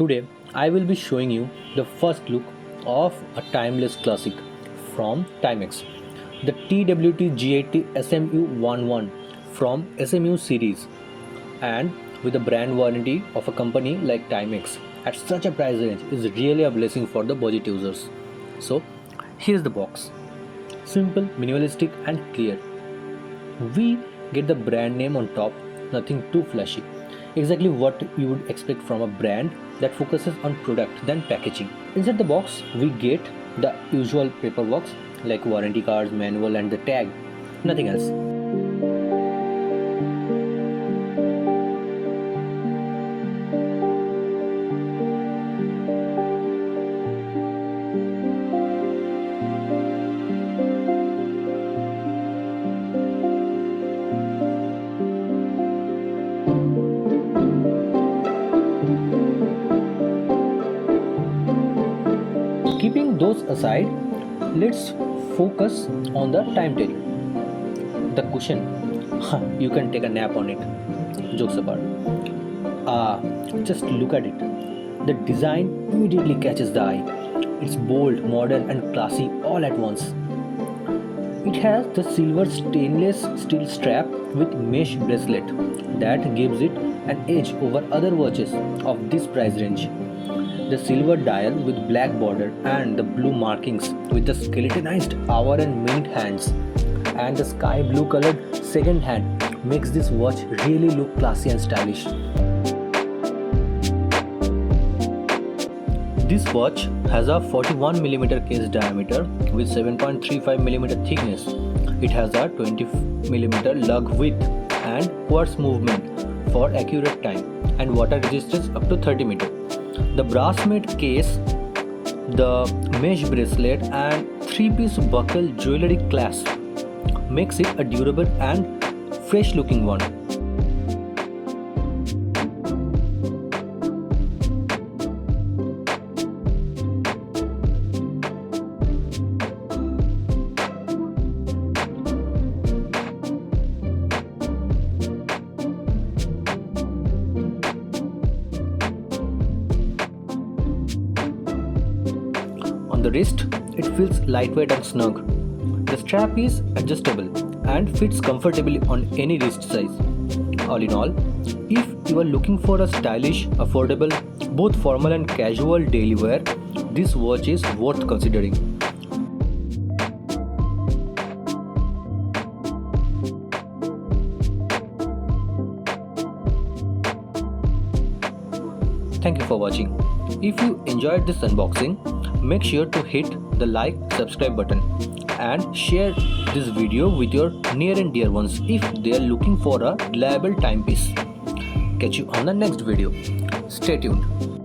Today I will be showing you the first look of a timeless classic from Timex, the TWTG80SMU11 from SMU series, and with the brand warranty of a company like Timex at such a price range is really a blessing for the budget users. So here's the box. Simple, minimalistic and clear. We get the brand name on top, nothing too flashy. Exactly what you would expect from a brand that focuses on product than packaging. Inside the box, we get the usual paperwork like warranty cards, manual and the tag. Nothing else. Keeping those aside, let's focus on the timetable. The cushion, you can take a nap on it. Jokes apart. Just look at it. The design immediately catches the eye. It's bold, modern, and classy all at once. It has the silver stainless steel strap with mesh bracelet that gives it an edge over other watches of this price range. The silver dial with black border and the blue markings with the skeletonized hour and minute hands and the sky blue colored second hand makes this watch really look classy and stylish. This watch has a 41mm case diameter with 7.35mm thickness. It has a 20mm lug width and quartz movement for accurate time and water resistance up to 30 meters. The brass made case, the mesh bracelet and 3-piece buckle jewelry clasp makes it a durable and fresh looking one. On the wrist, it feels lightweight and snug. The strap is adjustable and fits comfortably on any wrist size. All in all, if you are looking for a stylish, affordable, both formal and casual daily wear, this watch is worth considering. Thank you for watching. If you enjoyed this unboxing, make sure to hit the like, subscribe button and share this video with your near and dear ones if they are looking for a reliable timepiece. Catch you on the next video. Stay tuned.